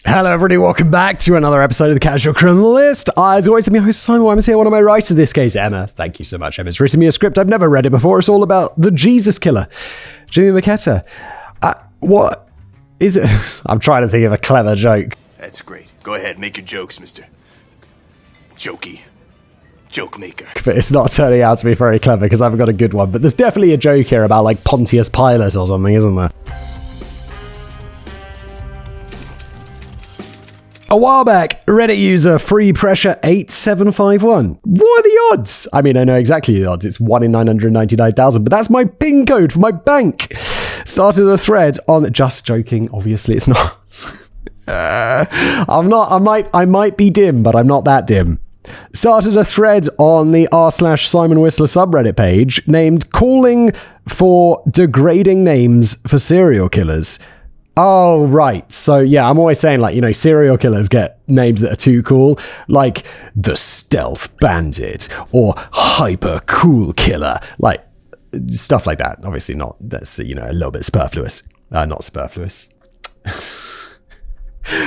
Hello everybody, welcome back to another episode of the Casual Criminalist. As always, I'm your host Simon Wyman's here, one of my writers in this case, Emma. Thank you so much, Emma's written me a script. I've never read it before. It's all about the Jesus killer, Jimmy Maketta. What is it? I'm trying to think of a clever joke. That's great. Go ahead, make your jokes, Mr. Jokey. Joke maker. But it's not turning out to be very clever because I haven't got a good one. But there's definitely a joke here about like Pontius Pilate or something, isn't there? A while back, Reddit user FreePressure8751. What are the odds? I mean, I know exactly the odds. It's 1 in 999,000, but that's my PIN code for my bank. Started a thread on... Just joking. Obviously, it's not. I'm not. I might be dim, but I'm not that dim. Started a thread on the r/Simon Whistler subreddit page named Calling for Degrading Names for Serial Killers. Oh, right. So, yeah, I'm always saying, like, you know, serial killers get names that are too cool, like the Stealth Bandit or Hyper Cool Killer, like stuff like that. Obviously not. That's, you know, a little bit superfluous. Not superfluous.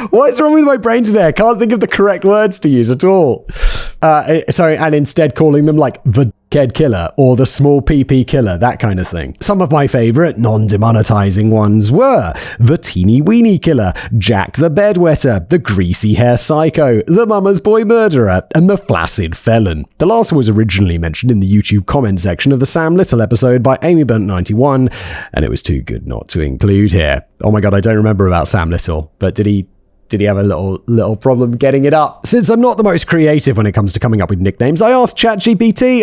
What is wrong with my brain today? I can't think of the correct words to use at all. And instead calling them like the Ked Killer or the Small PP Killer, that kind of thing. Some of my favorite non-demonetizing ones were the Teeny Weeny Killer, Jack the Bedwetter, the Greasy Hair Psycho, the Mama's Boy Murderer, and the Flaccid Felon. The last was originally mentioned in the YouTube comment section of the Sam Little episode by AmyBunt91, and it was too good not to include here. Oh my god, I don't remember about Sam Little, but did he have a little problem getting it up? Since I'm not the most creative when it comes to coming up with nicknames, I asked ChatGPT,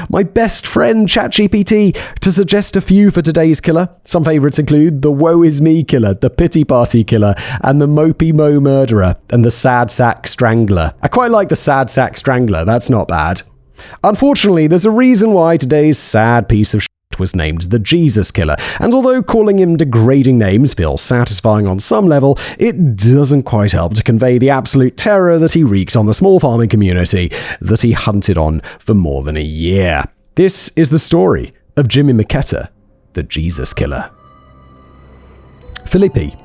my best friend ChatGPT, to suggest a few for today's killer. Some favorites include the Woe Is Me Killer, the Pity Party Killer, and the Mopey Mo Murderer, and the Sad Sack Strangler. I quite like the Sad Sack Strangler, that's not bad. Unfortunately, there's a reason why today's sad piece of was named the Jesus Killer, and although calling him degrading names feels satisfying on some level, it doesn't quite help to convey the absolute terror that he wreaks on the small farming community that he hunted on for more than a year. This is the story of Jimmy Maketta, the Jesus Killer. Philippi.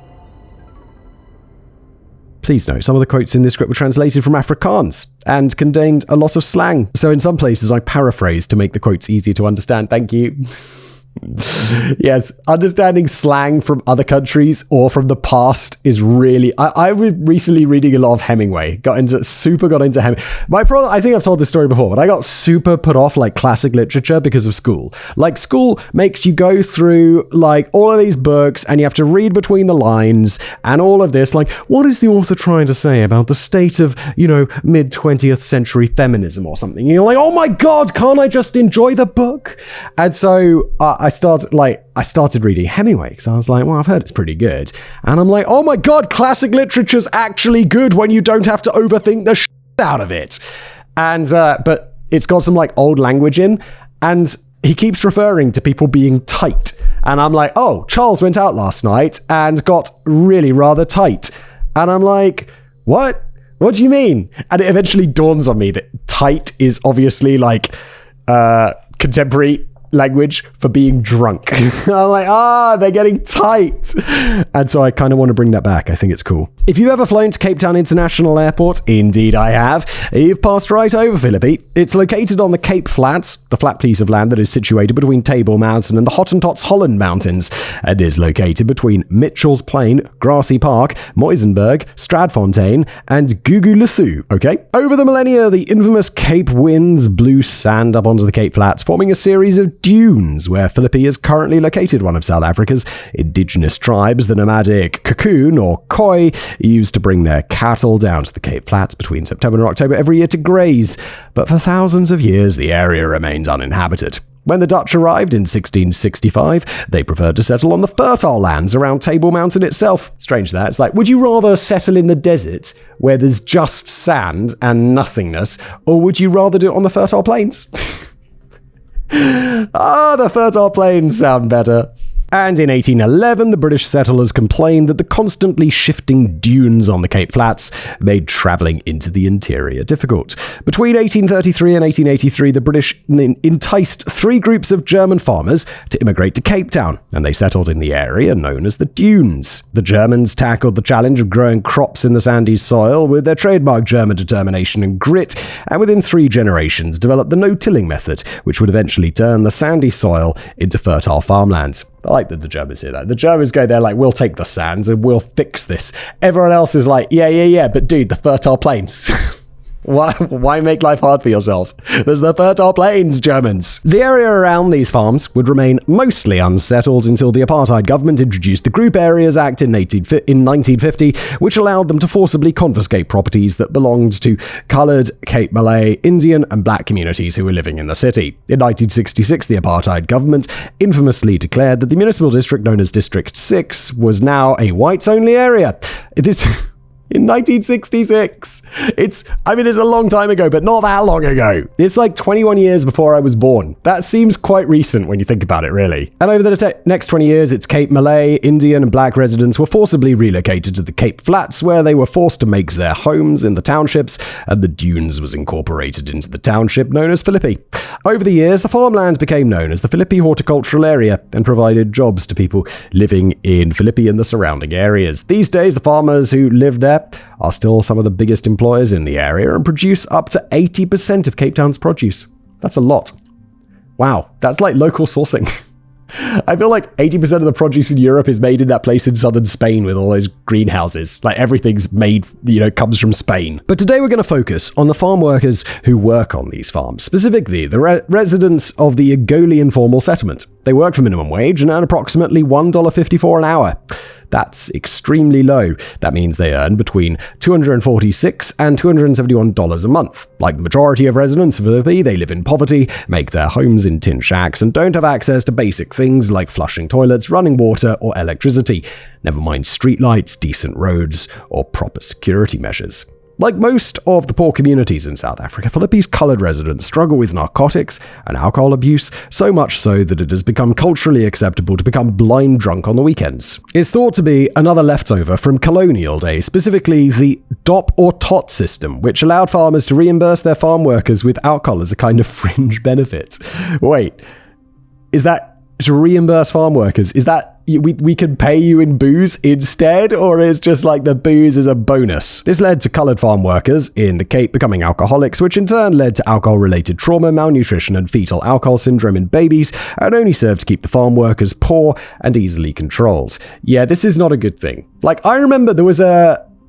Please note, some of the quotes in this script were translated from Afrikaans and contained a lot of slang. So in some places, I paraphrased to make the quotes easier to understand. Thank you. Yes, understanding slang from other countries or from the past is really... I was recently reading a lot of Hemingway. Got into Hemingway. My problem, I think I've told this story before, but I got super put off like classic literature because of school. Like school makes you go through like all of these books and you have to read between the lines and all of this. Like, what is the author trying to say about the state of, you know, mid-20th century feminism or something? And you're like, oh my God, can't I just enjoy the book? And so I started reading Hemingway because I was like, well, I've heard it's pretty good. And I'm like, oh my God, classic literature's actually good when you don't have to overthink the shit out of it. And, but it's got some like old language in, and he keeps referring to people being tight. And I'm like, oh, Charles went out last night and got really rather tight. And I'm like, what? What do you mean? And it eventually dawns on me that tight is obviously like, contemporary language for being drunk. I'm like, they're getting tight. And so I kind of want to bring that back. I think it's cool. If you've ever flown to Cape Town International Airport, indeed I have, you've passed right over Philippi. It's located on the Cape Flats, the flat piece of land that is situated between Table Mountain and the Hottentots Holland Mountains, and is located between Mitchell's Plain, Grassy Park, Muizenberg, Stradfontein, and Gugulethu, okay? Over the millennia, the infamous Cape winds blew sand up onto the Cape Flats, forming a series of dunes where Philippi is currently located. One of South Africa's indigenous tribes, the nomadic Cocoon or Khoi, used to bring their cattle down to the Cape Flats between September and October every year to graze, but for thousands of years the area remained uninhabited. When the Dutch arrived in 1665, they preferred to settle on the fertile lands around Table Mountain itself. Strange that. It's like, would you rather settle in the desert where there's just sand and nothingness, or would you rather do it on the fertile plains? The fertile plains sound better. And in 1811, the British settlers complained that the constantly shifting dunes on the Cape Flats made travelling into the interior difficult. Between 1833 and 1883, the British enticed 3 groups of German farmers to immigrate to Cape Town, and they settled in the area known as the dunes. The Germans tackled the challenge of growing crops in the sandy soil with their trademark German determination and grit, and within 3 generations developed the no-tilling method, which would eventually turn the sandy soil into fertile farmlands. I like that the Germans hear that. The Germans go there like, we'll take the sands and we'll fix this. Everyone else is like, yeah, but dude, the fertile plains. Why make life hard for yourself? There's the fertile plains, Germans. The area around these farms would remain mostly unsettled until the apartheid government introduced the Group Areas Act in 1950, which allowed them to forcibly confiscate properties that belonged to coloured, Cape Malay, Indian and black communities who were living in the city. In 1966, the apartheid government infamously declared that the municipal district known as District 6 was now a whites-only area. In 1966. It's a long time ago, but not that long ago. It's like 21 years before I was born. That seems quite recent when you think about it, really. And over the next 20 years, its Cape Malay, Indian and black residents were forcibly relocated to the Cape Flats, where they were forced to make their homes in the townships, and the dunes was incorporated into the township known as Philippi. Over the years, the farmland became known as the Philippi Horticultural Area and provided jobs to people living in Philippi and the surrounding areas. These days, the farmers who live there are still some of the biggest employers in the area and produce up to 80% of Cape Town's produce. That's a lot. Wow, that's like local sourcing. I feel like 80% of the produce in Europe is made in that place in southern Spain with all those greenhouses. Like everything's made, comes from Spain. But today we're going to focus on the farm workers who work on these farms, specifically the residents of the Agoli informal settlement. They work for minimum wage and earn approximately $1.54 an hour. That's extremely low. That means they earn between $246 and $271 a month. Like the majority of residents of Philippi, they live in poverty, make their homes in tin shacks, and don't have access to basic things like flushing toilets, running water, or electricity. Never mind streetlights, decent roads, or proper security measures. Like most of the poor communities in South Africa, Philippi's coloured residents struggle with narcotics and alcohol abuse, so much so that it has become culturally acceptable to become blind drunk on the weekends. It's thought to be another leftover from colonial days, specifically the DOP or TOT system, which allowed farmers to reimburse their farm workers with alcohol as a kind of fringe benefit. Wait, is that to reimburse farm workers? Is that we can pay you in booze instead, or is just like the booze is a bonus? This led to coloured farm workers in the Cape becoming alcoholics, which in turn led to alcohol-related trauma, malnutrition, and fetal alcohol syndrome in babies, and only served to keep the farm workers poor and easily controlled. Yeah, this is not a good thing. Like, I remember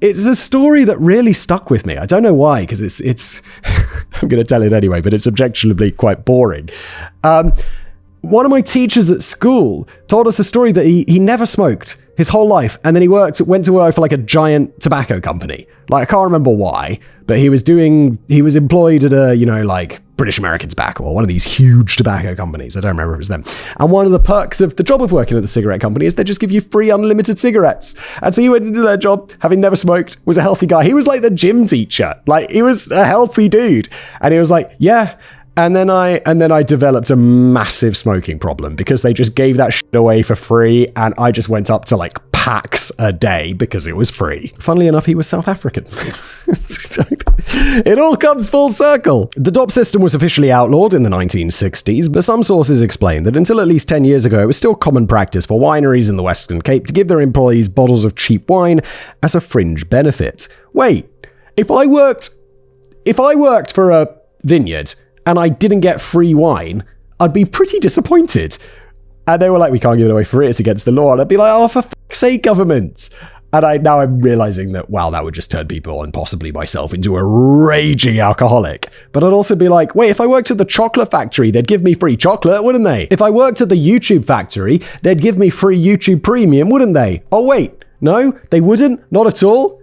it's a story that really stuck with me. I don't know why, because it's I'm going to tell it anyway, but it's objectively quite boring. One of my teachers at school told us a story that he never smoked his whole life, and then he went to work for like a giant tobacco company. Like, I can't remember why, but he was employed at a, British American Tobacco or one of these huge tobacco companies. I don't remember if it was them. And one of the perks of the job of working at the cigarette company is they just give you free unlimited cigarettes. And so he went to do that job, having never smoked, was a healthy guy. He was like the gym teacher. Like, he was a healthy dude. And he was like, yeah. And then I developed a massive smoking problem because they just gave that shit away for free, and I just went up to like packs a day because it was free. Funnily enough, he was South African. It all comes full circle. The DOP system was officially outlawed in the 1960s, but some sources explain that until at least 10 years ago, it was still common practice for wineries in the Western Cape to give their employees bottles of cheap wine as a fringe benefit. Wait, if I worked for a vineyard and I didn't get free wine, I'd be pretty disappointed. And they were like, we can't give it away for free, it's against the law. And I'd be like, oh, for fuck's sake, government. And now I'm realizing that, wow, that would just turn people, and possibly myself, into a raging alcoholic. But I'd also be like, wait, if I worked at the chocolate factory, they'd give me free chocolate, wouldn't they? If I worked at the YouTube factory, they'd give me free YouTube Premium, wouldn't they? Oh, wait, no, they wouldn't? Not at all?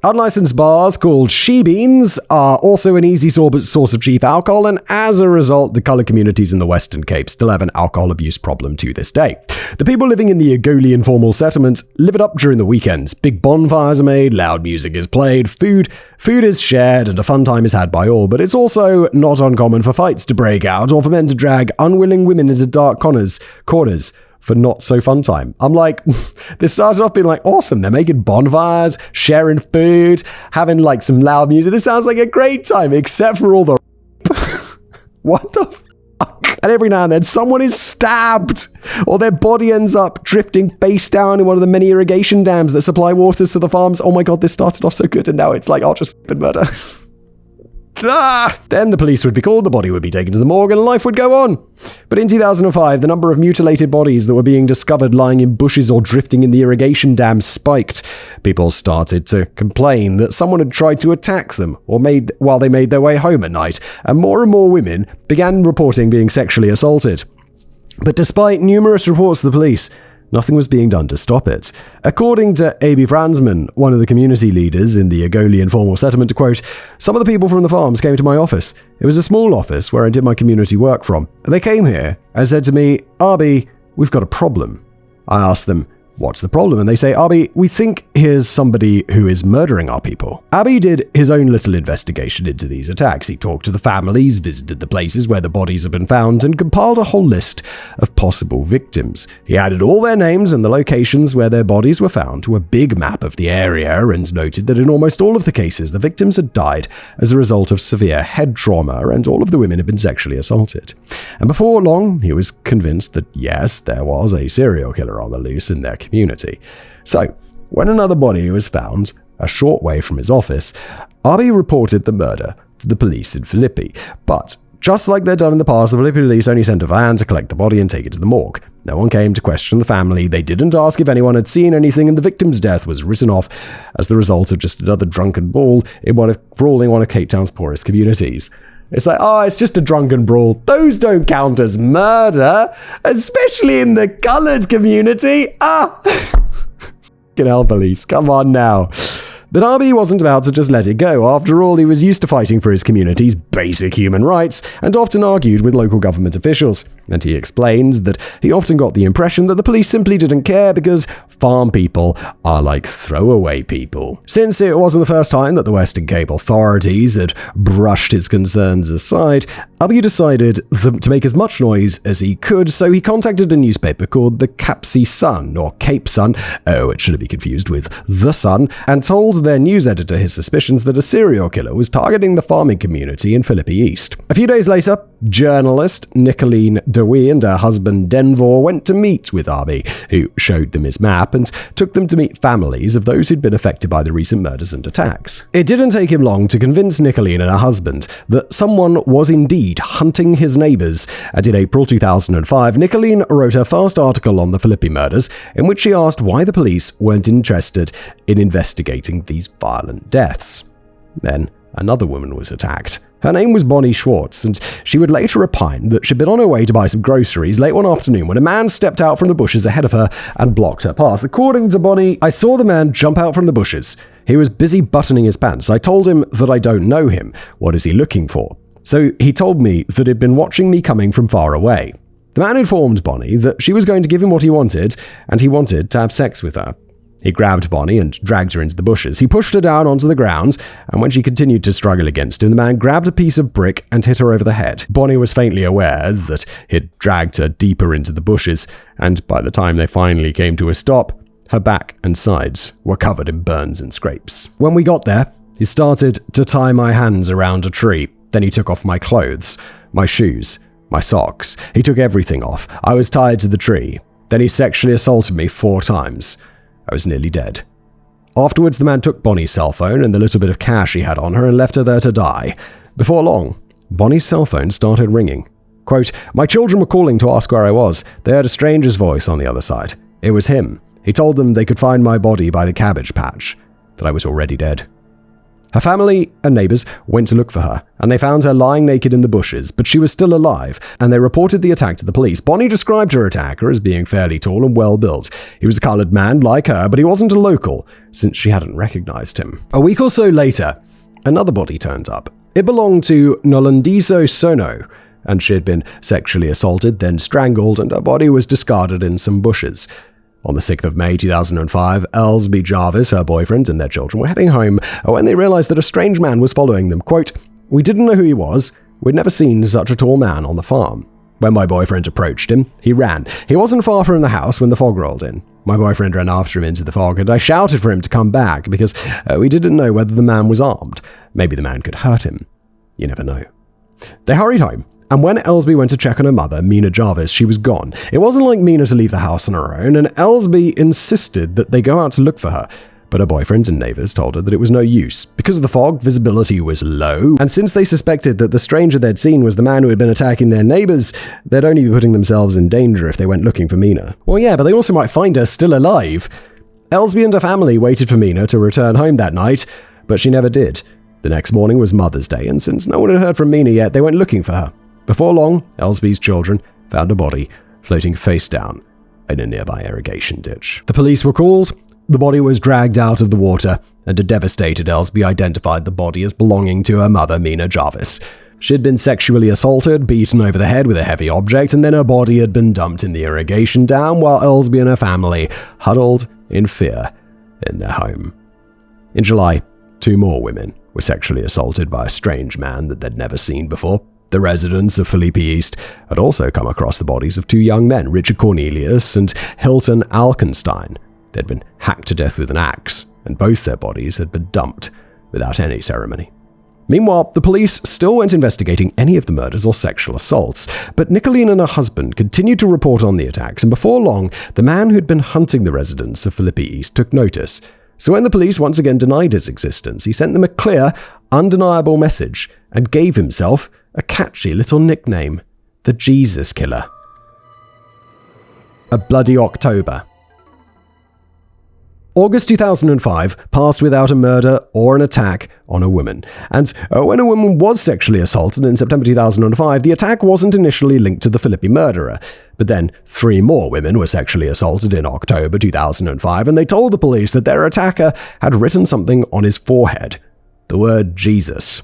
Unlicensed bars called she-beans are also an easy source of cheap alcohol, and as a result, the coloured communities in the Western Cape still have an alcohol abuse problem to this day. The people living in the Agoli informal settlement live it up during the weekends. Big bonfires are made, loud music is played, food is shared, and a fun time is had by all, but it's also not uncommon for fights to break out or for men to drag unwilling women into dark corners for not so fun time. I'm like, this started off being like, awesome. They're making bonfires, sharing food, having like some loud music. This sounds like a great time, except for all the what the fuck? And every now and then someone is stabbed or their body ends up drifting face down in one of the many irrigation dams that supply waters to the farms. Oh my God, this started off so good and now it's like, I'll just murder. Then the police would be called, the body would be taken to the morgue, and life would go on. But in 2005, the number of mutilated bodies that were being discovered lying in bushes or drifting in the irrigation dams spiked. People started to complain that someone had tried to attack them while they made their way home at night, and more women began reporting being sexually assaulted. But despite numerous reports to the police, nothing was being done to stop it. According to A.B. Fransman, one of the community leaders in the Agoli informal settlement, quote, "Some of the people from the farms came to my office. It was a small office where I did my community work from. They came here and said to me, 'Arby, we've got a problem.' I asked them, 'What's the problem?' And they say, 'Arby, we think here's somebody who is murdering our people.'" Arby did his own little investigation into these attacks. He talked to the families, visited the places where the bodies have been found, and compiled a whole list of possible victims. He added all their names and the locations where their bodies were found to a big map of the area and noted that in almost all of the cases, the victims had died as a result of severe head trauma and all of the women had been sexually assaulted. And before long, he was convinced that yes, there was a serial killer on the loose in their community. So, when another body was found a short way from his office, Arby reported the murder to the police in Philippi. But just like they'd done in the past, the Philippi police only sent a van to collect the body and take it to the morgue. No one came to question the family. They didn't ask if anyone had seen anything, and the victim's death was written off as the result of just another drunken brawl in one of Cape Town's poorest communities. It's like, oh, it's just a drunken brawl. Those don't count as murder, especially in the coloured community. Fucking hell, police, come on now. But Arby wasn't about to just let it go. After all, he was used to fighting for his community's basic human rights and often argued with local government officials. And he explains that he often got the impression that the police simply didn't care because farm people are like throwaway people. Since it wasn't the first time that the Western Cape authorities had brushed his concerns aside, Arby decided to make as much noise as he could, so he contacted a newspaper called the Capsea Sun, or Cape Sun, it shouldn't be confused with The Sun, and told their news editor his suspicions that a serial killer was targeting the farming community in Philippi East. A few days later, journalist Nicoline Dewey and her husband Denvor went to meet with Arby, who showed them his map and took them to meet families of those who'd been affected by the recent murders and attacks. It didn't take him long to convince Nicoline and her husband that someone was indeed hunting his neighbors, and in April 2005, Nicoline wrote her first article on the Philippi murders, in which she asked why the police weren't interested in investigating these violent deaths. Then, another woman was attacked. Her name was Bonnie Schwartz, and she would later opine that she'd been on her way to buy some groceries late one afternoon when a man stepped out from the bushes ahead of her and blocked her path. According to Bonnie, "I saw the man jump out from the bushes. He was busy buttoning his pants. I told him that I don't know him. What is he looking for? So he told me that he'd been watching me coming from far away." The man informed Bonnie that she was going to give him what he wanted, and he wanted to have sex with her. He grabbed Bonnie and dragged her into the bushes. He pushed her down onto the ground, and when she continued to struggle against him, the man grabbed a piece of brick and hit her over the head. Bonnie was faintly aware that he'd dragged her deeper into the bushes, and by the time they finally came to a stop, her back and sides were covered in burns and scrapes. When we got there, he started to tie my hands around a tree. Then he took off my clothes, my shoes, my socks. He took everything off. I was tied to the tree. Then he sexually assaulted me 4 times. I was nearly dead. Afterwards, the man took Bonnie's cell phone and the little bit of cash he had on her and left her there to die. Before long, Bonnie's cell phone started ringing. Quote, "My children were calling to ask where I was. They heard a stranger's voice on the other side. It was him. He told them they could find my body by the cabbage patch, that I was already dead." Her family and neighbors went to look for her, and they found her lying naked in the bushes, but she was still alive, and they reported the attack to the police. Bonnie described her attacker as being fairly tall and well-built. He was a colored man like her, but he wasn't a local, since she hadn't recognized him. A week or so later, another body turned up. It belonged to Nolandiso Sono, and she had been sexually assaulted, then strangled, and her body was discarded in some bushes. On the 6th of May 2005, Elsby Jarvis, her boyfriend, and their children were heading home when they realized that a strange man was following them. Quote, "We didn't know who he was. We'd never seen such a tall man on the farm. When my boyfriend approached him, he ran. He wasn't far from the house when the fog rolled in. My boyfriend ran after him into the fog, and I shouted for him to come back because we didn't know whether the man was armed. Maybe the man could hurt him. You never know. They hurried home, and when Elsby went to check on her mother, Mina Jarvis, she was gone. It wasn't like Mina to leave the house on her own, and Elsby insisted that they go out to look for her. But her boyfriend and neighbours told her that it was no use. Because of the fog, visibility was low, and since they suspected that the stranger they'd seen was the man who had been attacking their neighbours, they'd only be putting themselves in danger if they went looking for Mina. Well, yeah, but they also might find her still alive. Elsby and her family waited for Mina to return home that night, but she never did. The next morning was Mother's Day, and since no one had heard from Mina yet, they went looking for her. Before long, Elsby's children found a body floating face down in a nearby irrigation ditch. The police were called. The body was dragged out of the water, and a devastated Elsby identified the body as belonging to her mother, Mina Jarvis. She had been sexually assaulted, beaten over the head with a heavy object, and then her body had been dumped in the irrigation dam while Elsby and her family huddled in fear in their home. In July, 2 more women were sexually assaulted by a strange man that they'd never seen before. The residents of Philippi East had also come across the bodies of 2 young men, Richard Cornelius and Hilton Alkenstein. They'd been hacked to death with an axe, and both their bodies had been dumped without any ceremony. Meanwhile, the police still weren't investigating any of the murders or sexual assaults, but Nicolene and her husband continued to report on the attacks, and before long, the man who'd been hunting the residents of Philippi East took notice. So when the police once again denied his existence, he sent them a clear, undeniable message and gave himself a catchy little nickname, the Jesus Killer. A bloody October. August 2005 passed without a murder or an attack on a woman. And when a woman was sexually assaulted in September 2005, the attack wasn't initially linked to the Philippi murderer. But then 3 more women were sexually assaulted in October 2005, and they told the police that their attacker had written something on his forehead, the word Jesus.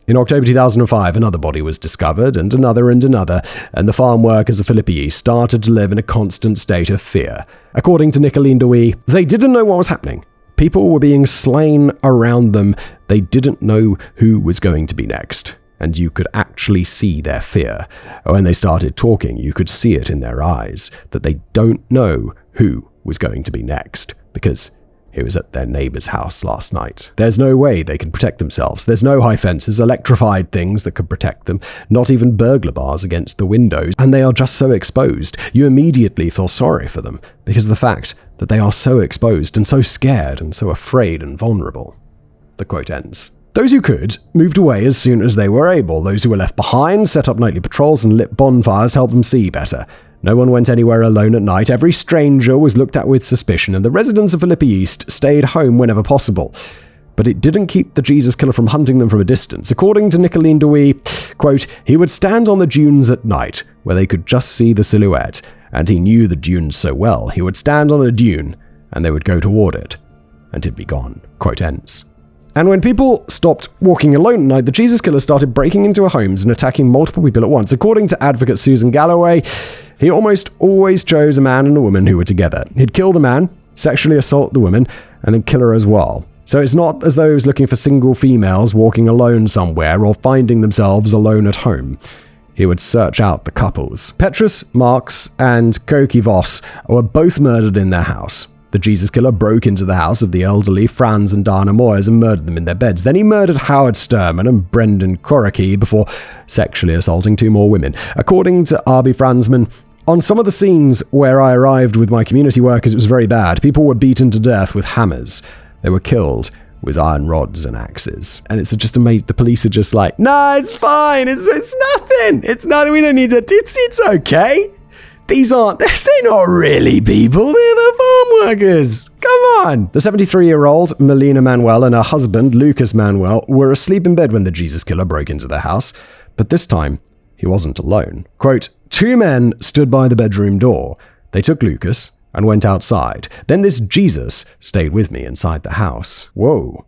In October 2005, another body was discovered, and another, and the farm workers of Philippi East started to live in a constant state of fear. According to Nicolene DeWee, they didn't know what was happening. People were being slain around them. They didn't know who was going to be next, and you could actually see their fear. When they started talking, you could see it in their eyes, that they don't know who was going to be next, because he was at their neighbor's house last night. There's no way they can protect themselves. There's no high fences, electrified things that could protect them, not even burglar bars against the windows, and they are just so exposed. You immediately feel sorry for them because of the fact that they are so exposed and so scared and so afraid and vulnerable. The quote ends. Those who could moved away as soon as they were able. Those who were left behind set up nightly patrols and lit bonfires to help them see better. No one went anywhere alone at night. Every stranger was looked at with suspicion, and the residents of Philippi East stayed home whenever possible. But it didn't keep the Jesus Killer from hunting them from a distance. According to Nicolene DeWee, quote, he would stand on the dunes at night, where they could just see the silhouette, and he knew the dunes so well. He would stand on a dune, and they would go toward it, and he'd be gone. Quote ends. And when people stopped walking alone at night, the Jesus Killer started breaking into homes and attacking multiple people at once. According to advocate Susan Galloway, he almost always chose a man and a woman who were together. He'd kill the man, sexually assault the woman, and then kill her as well. So it's not as though he was looking for single females walking alone somewhere or finding themselves alone at home. He would search out the couples. Petrus, Marks, and Koki Voss were both murdered in their house. The Jesus Killer broke into the house of the elderly Franz and Dana Moyes and murdered them in their beds. Then he murdered Howard Sturman and Brendan Koraki before sexually assaulting 2 more women. According to Arby Franzman, on some of the scenes where I arrived with my community workers, it was very bad. People were beaten to death with hammers. They were killed with iron rods and axes. And it's just amazing. The police are just like, no, it's fine. It's nothing. It's nothing. We don't need to. It's okay. They're not really people, they're the farm workers. Come on. The 73-year-old Melina Manuel and her husband, Lucas Manuel, were asleep in bed when the Jesus Killer broke into their house. But this time, he wasn't alone. Quote, 2 men stood by the bedroom door. They took Lucas and went outside. Then this Jesus stayed with me inside the house. Whoa.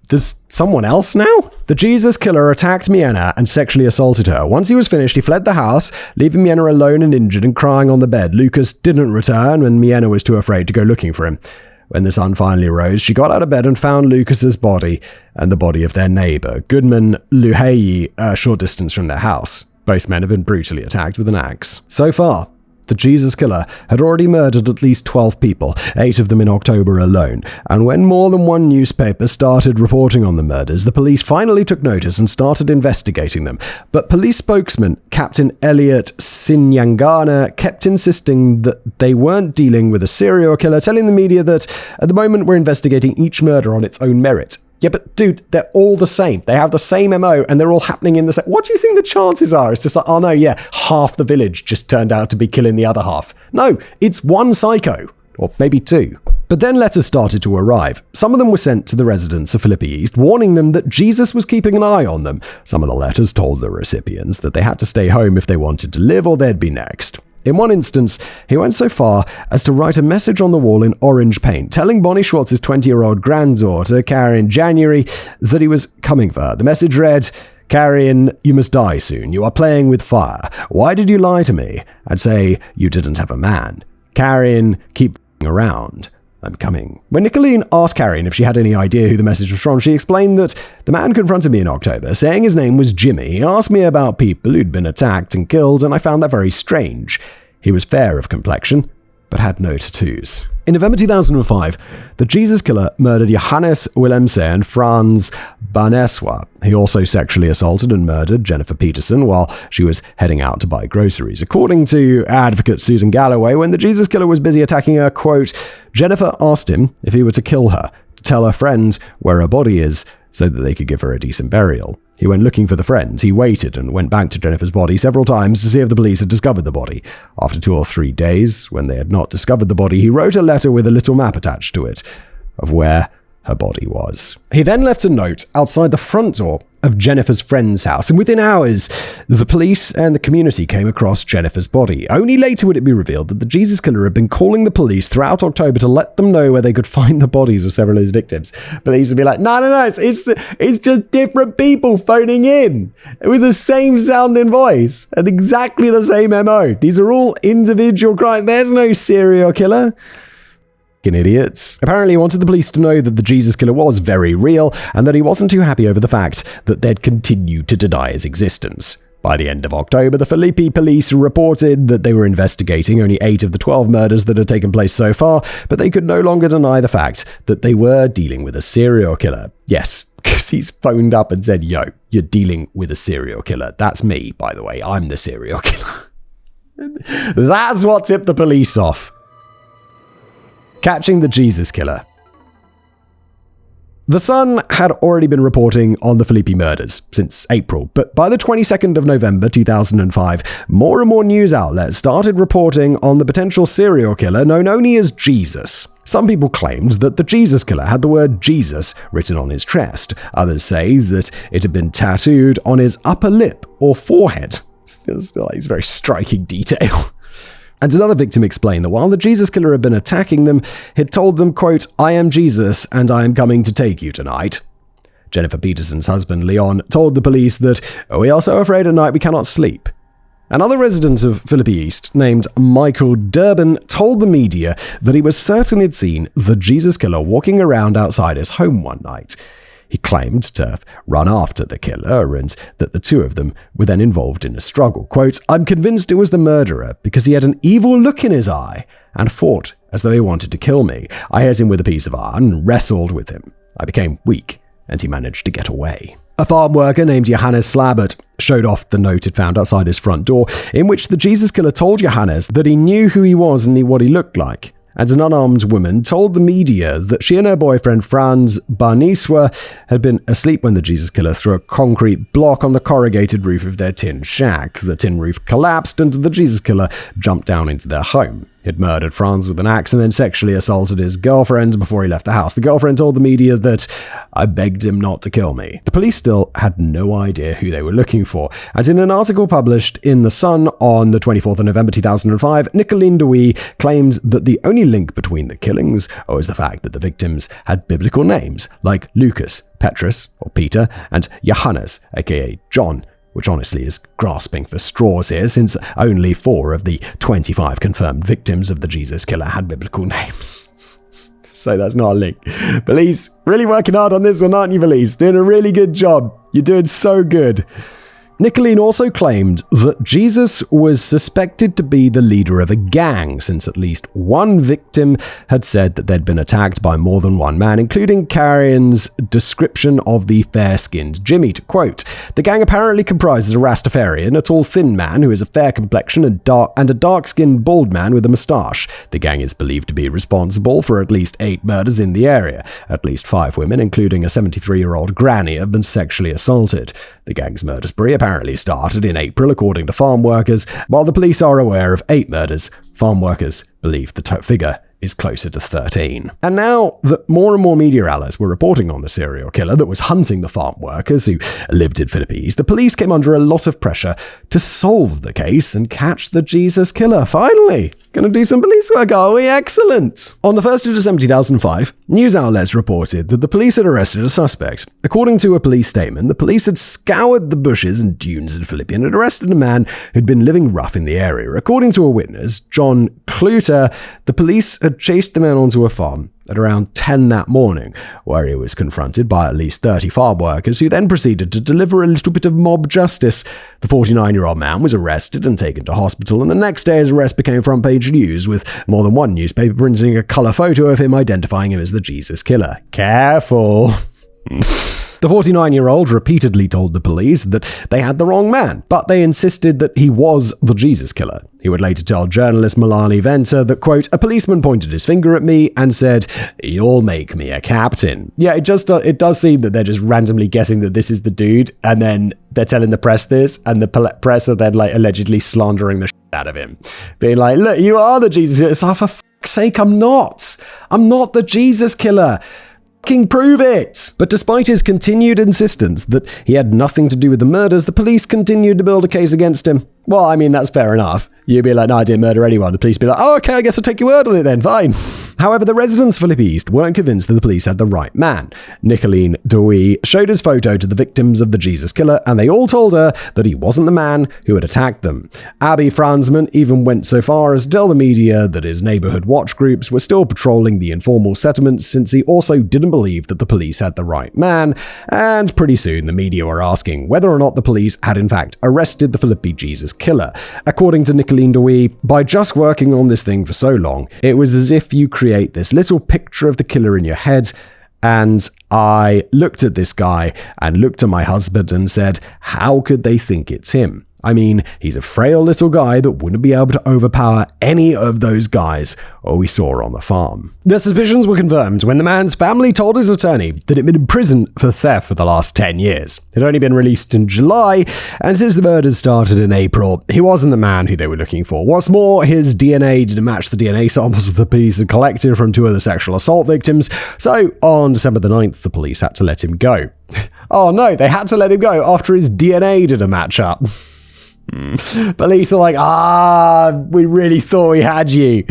There's someone else now? The Jesus Killer attacked Mienna and sexually assaulted her. Once he was finished, he fled the house, leaving Mienna alone and injured and crying on the bed. Lucas didn't return, and Mienna was too afraid to go looking for him. When the sun finally rose, she got out of bed and found Lucas's body and the body of their neighbor, Goodman Luhei, a short distance from their house. Both men have been brutally attacked with an axe. So far, the Jesus Killer had already murdered at least 12 people, 8 of them in October alone, and when more than one newspaper started reporting on the murders, the police finally took notice and started investigating them. But police spokesman Captain Elliot Sinyangana kept insisting that they weren't dealing with a serial killer, telling the media that at the moment we're investigating each murder on its own merit. Yeah, but dude, they're all the same. They have the same MO and they're all happening in the same... What do you think the chances are? It's just like, oh no, yeah, half the village just turned out to be killing the other half. No, it's one psycho. Or maybe 2. But then letters started to arrive. Some of them were sent to the residents of Philippi East, warning them that Jesus was keeping an eye on them. Some of the letters told the recipients that they had to stay home if they wanted to live or they'd be next. In one instance, he went so far as to write a message on the wall in orange paint, telling Bonnie Schwartz's 20-year-old granddaughter, Karen, January, that he was coming for her. The message read, "Karen, you must die soon. You are playing with fire. Why did you lie to me? I'd say you didn't have a man. Karen, keep around. I'm coming." When Nicolene asked Karen if she had any idea who the message was from, she explained that the man confronted me in October, saying his name was Jimmy. He asked me about people who'd been attacked and killed, and I found that very strange. He was fair of complexion, but had no tattoos. In November 2005, the Jesus Killer murdered Johannes Willemse and Frans Baneswa. He also sexually assaulted and murdered Jennifer Peterson while she was heading out to buy groceries. According to advocate Susan Galloway, when the Jesus Killer was busy attacking her, quote, Jennifer asked him if he were to kill her, to tell her friend where her body is so that they could give her a decent burial. He went looking for the friend. He waited and went back to Jennifer's body several times to see if the police had discovered the body. After 2 or 3 days, when they had not discovered the body, he wrote a letter with a little map attached to it of where her body was. He then left a note outside the front door of Jennifer's friend's house, and within hours, the police and the community came across Jennifer's body. Only later would it be revealed that the Jesus Killer had been calling the police throughout October to let them know where they could find the bodies of several of his victims. Police would be like, no, it's just different people phoning in with the same sounding voice and exactly the same MO. These are all individual crimes. There's no serial killer. Idiots. Apparently he wanted the police to know that the Jesus Killer was very real and that he wasn't too happy over the fact that they'd continued to deny his existence. By the end of October, the Philippi police reported that they were investigating only 8 of the 12 murders that had taken place so far, but they could no longer deny the fact that they were dealing with a serial killer. Yes, because he's phoned up and said, yo, you're dealing with a serial killer. That's me, by the way. I'm the serial killer. That's what tipped the police off. Catching the Jesus Killer. The Sun had already been reporting on the Philippi murders since April, but by the 22nd of November 2005, more and more news outlets started reporting on the potential serial killer known only as Jesus. Some people claimed that the Jesus Killer had the word Jesus written on his chest. Others say that it had been tattooed on his upper lip or forehead. It feels like it's a very striking detail. And another victim explained that while the Jesus Killer had been attacking them, he'd told them, quote, I am Jesus and I am coming to take you tonight. Jennifer Peterson's husband, Leon, told the police that, we are so afraid at night we cannot sleep. Another resident of Philippi East, named Michael Durbin, told the media that he was certain he'd seen the Jesus Killer walking around outside his home one night. He claimed to have run after the killer and that the two of them were then involved in a struggle. Quote, I'm convinced it was the murderer because he had an evil look in his eye and fought as though he wanted to kill me. I hit him with a piece of iron and wrestled with him. I became weak and he managed to get away. A farm worker named Johannes Slabert showed off the note he'd found outside his front door, in which the Jesus Killer told Johannes that he knew who he was and what he looked like. And an unarmed woman told the media that she and her boyfriend Frans Baneswa had been asleep when the Jesus Killer threw a concrete block on the corrugated roof of their tin shack. The tin roof collapsed and the Jesus Killer jumped down into their home. He'd murdered Frans with an axe and then sexually assaulted his girlfriend before he left the house. The girlfriend told the media that, I begged him not to kill me. The police still had no idea who they were looking for. And in an article published in The Sun on the 24th of November 2005, Nicolene Dewey claims that the only link between the killings was the fact that the victims had biblical names like Lucas, Petrus, or Peter, and Johannes, aka John, which honestly is grasping for straws here, since only 4 of the 25 confirmed victims of the Jesus Killer had biblical names. So that's not a link. Police, really working hard on this one, aren't you, police? Doing a really good job. You're doing so good. Nicolene also claimed that Jesus was suspected to be the leader of a gang, since at least one victim had said that they'd been attacked by more than one man, including Carrion's description of the fair-skinned Jimmy. To quote, "The gang apparently comprises a Rastafarian, a tall thin man who has a fair complexion and a dark-skinned bald man with a moustache. The gang is believed to be responsible for at least 8 murders in the area. At least 5 women, including a 73-year-old granny, have been sexually assaulted. The gang's murder spree apparently started in April, according to farm workers. While the police are aware of 8 murders, farm workers believe the figure is closer to 13. And now that more and more media outlets were reporting on the serial killer that was hunting the farm workers who lived in Philippi, the police came under a lot of pressure to solve the case and catch the Jesus killer. Finally! Gonna do some police work, are we? Excellent! On the 1st of December 2005, news outlets reported that the police had arrested a suspect. According to a police statement, the police had scoured the bushes and dunes in Philippi and had arrested a man who'd been living rough in the area. According to a witness, John Cluter, the police had chased the man onto a farm at around 10 that morning, where he was confronted by at least 30 farm workers who then proceeded to deliver a little bit of mob justice. The 49-year-old man was arrested and taken to hospital, and the next day his arrest became front-page news, with more than one newspaper printing a colour photo of him identifying him as the Jesus killer. Careful! The 49-year-old repeatedly told the police that they had the wrong man, but they insisted that he was the Jesus killer. He would later tell journalist Milani Venter that, quote, "A policeman pointed his finger at me and said, 'You'll make me a captain.'" Yeah, it does seem that they're just randomly guessing that this is the dude, and then they're telling the press this, and the press are then like allegedly slandering the shit out of him. Being like, "Look, you are the Jesus killer." It's like, for fuck's sake, I'm not. I'm not the Jesus killer. Fucking prove it! But despite his continued insistence that he had nothing to do with the murders, the police continued to build a case against him. Well, I mean, that's fair enough. You'd be like, "No, I didn't murder anyone." The police would be like, "Oh, okay, I guess I'll take your word on it then, fine." However, the residents of Philippi East weren't convinced that the police had the right man. Nicolene Dewey showed his photo to the victims of the Jesus killer, and they all told her that he wasn't the man who had attacked them. Abby Franzman even went so far as to tell the media that his neighborhood watch groups were still patrolling the informal settlements, since he also didn't believe that the police had the right man, and pretty soon the media were asking whether or not the police had in fact arrested the Philippi Jesus killer. According to Nicolene Dewey, by just working on this thing for so long, it was as if you create this little picture of the killer in your head, and I looked at this guy and looked at my husband and said, how could they think it's him? I mean, he's a frail little guy that wouldn't be able to overpower any of those guys we saw on the farm. The suspicions were confirmed when the man's family told his attorney that he'd been in prison for theft for the last 10 years. He'd only been released in July, and since the murders started in April, he wasn't the man who they were looking for. What's more, his DNA didn't match the DNA samples of the police had collected from 2 of the sexual assault victims, so on December the 9th, the police had to let him go. Oh no, they had to let him go after his DNA didn't match up. Police are like, we really thought we had you.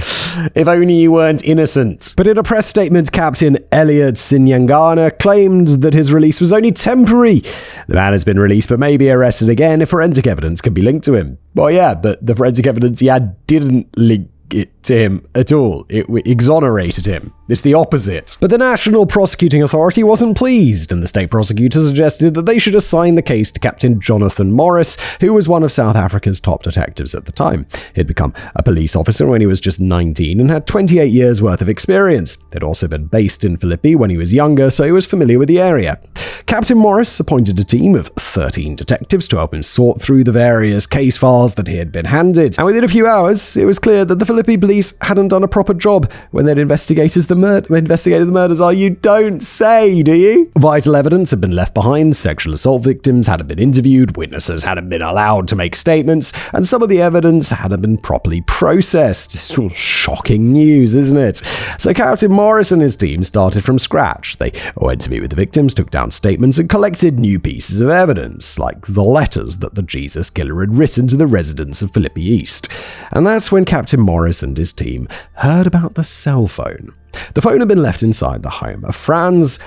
If only you weren't innocent. But in a press statement, Captain Elliot Sinyangana claimed that his release was only temporary. The man has been released but may be arrested again if forensic evidence can be linked to him. Well, yeah, but the forensic evidence he had didn't link it to him at all. It exonerated him. It's the opposite. But the National Prosecuting Authority wasn't pleased, and the state prosecutor suggested that they should assign the case to Captain Jonathan Morris, who was one of South Africa's top detectives at the time. He'd become a police officer when he was just 19 and had 28 years worth of experience. He'd also been based in Philippi when he was younger, so he was familiar with the area. Captain Morris appointed a team of 13 detectives to help him sort through the various case files that he had been handed, and within a few hours, it was clear that the Philippi police hadn't done a proper job when they'd investigated the murders. You don't say, do you? Vital evidence had been left behind, sexual assault victims hadn't been interviewed, witnesses hadn't been allowed to make statements, and some of the evidence hadn't been properly processed. It's all shocking news, isn't it? So Captain Morris and his team started from scratch. They went to meet with the victims, took down statements, and collected new pieces of evidence, like the letters that the Jesus killer had written to the residents of Philippi East. And that's when Captain Morris and his team heard about the cell phone. The phone had been left inside the home of Franz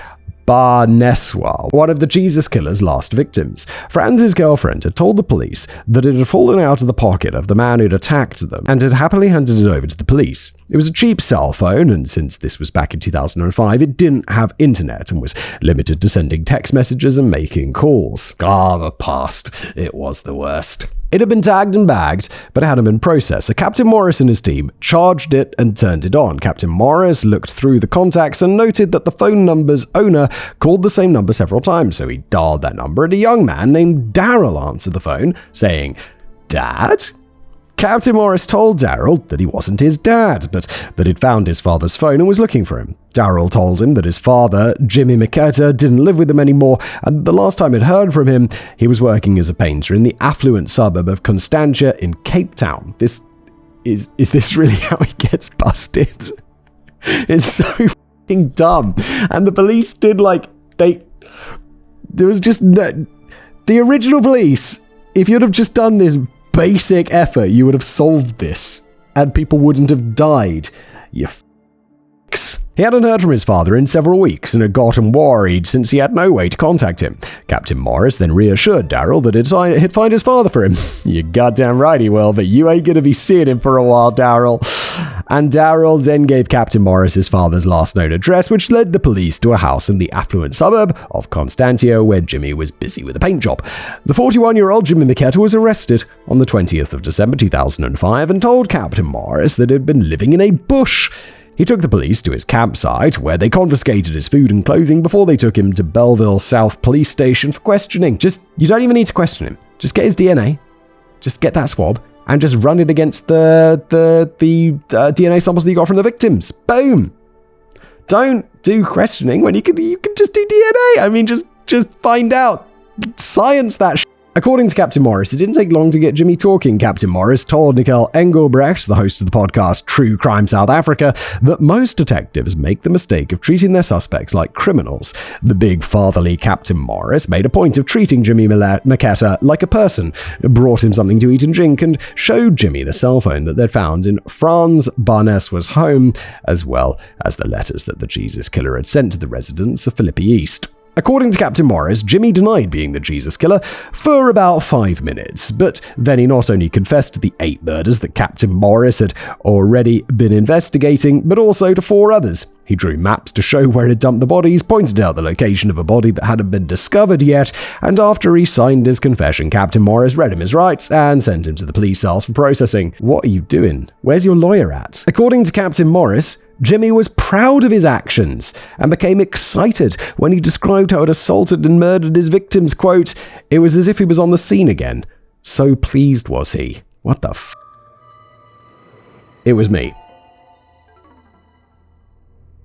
Barneswa, one of the Jesus Killer's last victims. Franz's girlfriend had told the police that it had fallen out of the pocket of the man who'd attacked them and had happily handed it over to the police. It was a cheap cell phone, and since this was back in 2005, it didn't have internet and was limited to sending text messages and making calls. The past. It was the worst. It had been tagged and bagged, but it hadn't been processed, so Captain Morris and his team charged it and turned it on. Captain Morris looked through the contacts and noted that the phone number's owner called the same number several times, so he dialed that number, and a young man named Daryl answered the phone, saying, "Dad?" Captain Morris told Daryl that he wasn't his dad, but that he'd found his father's phone and was looking for him. Daryl told him that his father, Jimmy Maketta, didn't live with him anymore, and the last time he'd heard from him, he was working as a painter in the affluent suburb of Constantia in Cape Town. Is this really how he gets busted? It's so fucking dumb. And the police did there was just no... The original police, if you'd have just done this basic effort, you would have solved this, and people wouldn't have died. You f***s. He hadn't heard from his father in several weeks and had gotten worried since he had no way to contact him. Captain Morris then reassured Daryl that he'd find his father for him. You're goddamn right he will, but you ain't gonna be seeing him for a while, Daryl. And Daryl then gave Captain Morris his father's last known address, which led the police to a house in the affluent suburb of Constantia where Jimmy was busy with a paint job. The 41-year-old Jimmy Maketta was arrested on the 20th of December 2005 and told Captain Morris that he'd been living in a bush. He took the police to his campsite, where they confiscated his food and clothing before they took him to Belleville South Police Station for questioning. You don't even need to question him. Just get his DNA. Just get that swab and just run it against the DNA samples that you got from the victims. Boom. Don't do questioning when you can just do DNA. I mean, just find out. Science that shit. According to Captain Morris, it didn't take long to get Jimmy talking. Captain Morris told Nicole Engelbrecht, the host of the podcast True Crime South Africa, that most detectives make the mistake of treating their suspects like criminals. The big fatherly Captain Morris made a point of treating Jimmy Maketta like a person, brought him something to eat and drink, and showed Jimmy the cell phone that they'd found in Franz Barneswa's home, as well as the letters that the Jesus Killer had sent to the residents of Philippi East. According to Captain Morris, Jimmy denied being the Jesus Killer for about 5 minutes, but then he not only confessed to the 8 murders that Captain Morris had already been investigating, but also to 4 others. He drew maps to show where he'd dumped the bodies, pointed out the location of a body that hadn't been discovered yet, and after he signed his confession, Captain Morris read him his rights and sent him to the police cells for processing. What are you doing? Where's your lawyer at? According to Captain Morris, Jimmy was proud of his actions and became excited when he described how he'd assaulted and murdered his victims. Quote, "It was as if he was on the scene again. So pleased was he." What the f***? It was me.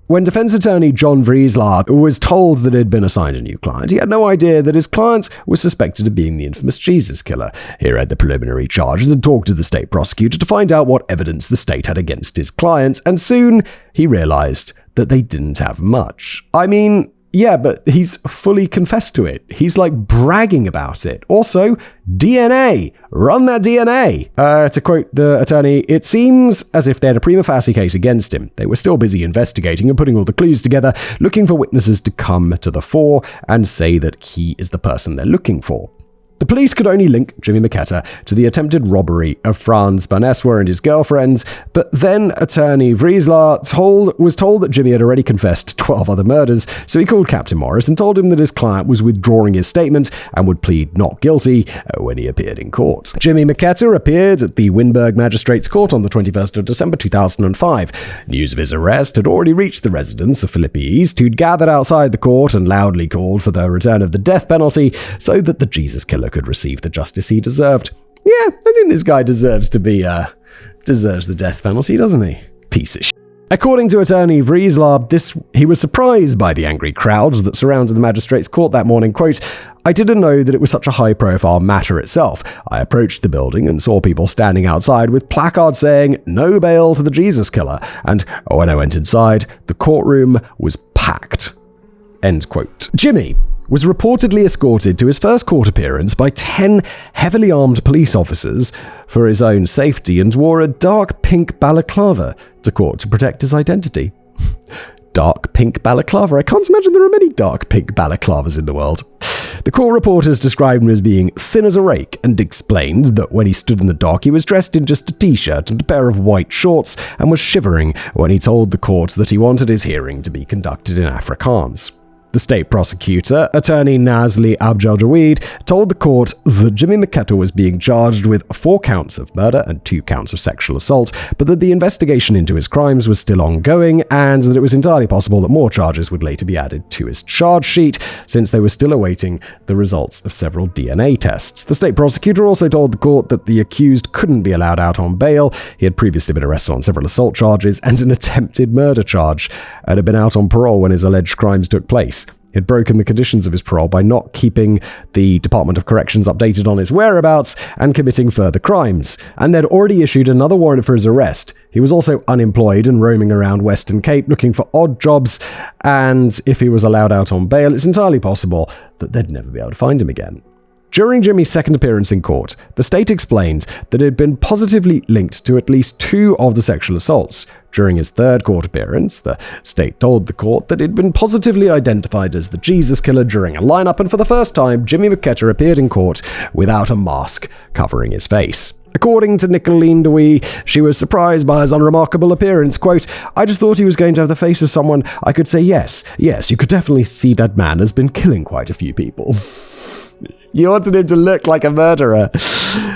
When defense attorney John Vrieselaar was told that he'd been assigned a new client, he had no idea that his client was suspected of being the infamous Jesus Killer. He read the preliminary charges and talked to the state prosecutor to find out what evidence the state had against his client, and soon he realized that they didn't have much. I mean, yeah, but he's fully confessed to it. He's bragging about it. Also, DNA. Run that DNA. To quote the attorney, "It seems as if they had a prima facie case against him. They were still busy investigating and putting all the clues together, looking for witnesses to come to the fore and say that he is the person they're looking for." The police could only link Jimmy Maketta to the attempted robbery of Franz Barneswa and his girlfriends, but then attorney Vrieselaar was told that Jimmy had already confessed to 12 other murders, so he called Captain Morris and told him that his client was withdrawing his statement and would plead not guilty when he appeared in court. Jimmy Maketta appeared at the Wynberg Magistrates Court on the 21st of December 2005. News of his arrest had already reached the residents of Philippi East, who'd gathered outside the court and loudly called for the return of the death penalty so that the Jesus Killer could receive the justice he deserved. Yeah, I think this guy deserves the death penalty, doesn't he? Piece of shit. According to attorney Vrieselaar, he was surprised by the angry crowds that surrounded the magistrate's court that morning. Quote, "I didn't know that it was such a high-profile matter itself. I approached the building and saw people standing outside with placards saying, 'No bail to the Jesus Killer,' and when I went inside, the courtroom was packed." End quote. Jimmy was reportedly escorted to his first court appearance by 10 heavily armed police officers for his own safety and wore a dark pink balaclava to court to protect his identity. dark pink balaclava. I can't imagine there are many dark pink balaclavas in the world. The court reporters described him as being thin as a rake and explained that when he stood in the dock, he was dressed in just a t-shirt and a pair of white shorts and was shivering when he told the court that he wanted his hearing to be conducted in Afrikaans. The state prosecutor, attorney Nazli Abdeljaweed, told the court that Jimmy Maketta was being charged with 4 counts of murder and 2 counts of sexual assault, but that the investigation into his crimes was still ongoing and that it was entirely possible that more charges would later be added to his charge sheet, since they were still awaiting the results of several DNA tests. The state prosecutor also told the court that the accused couldn't be allowed out on bail. He had previously been arrested on several assault charges and an attempted murder charge, and had been out on parole when his alleged crimes took place. He had broken the conditions of his parole by not keeping the Department of Corrections updated on his whereabouts and committing further crimes, and they'd already issued another warrant for his arrest. He was also unemployed and roaming around Western Cape looking for odd jobs, and if he was allowed out on bail, it's entirely possible that they'd never be able to find him again. During Jimmy's second appearance in court, the state explained that it had been positively linked to at least 2 of the sexual assaults. During his third court appearance, the state told the court that it had been positively identified as the Jesus Killer during a lineup, and for the first time, Jimmy Maketta appeared in court without a mask covering his face. According to Nicolene Dewey, she was surprised by his unremarkable appearance. Quote, "I just thought he was going to have the face of someone I could say, yes, you could definitely see that man has been killing quite a few people." You wanted him to look like a murderer.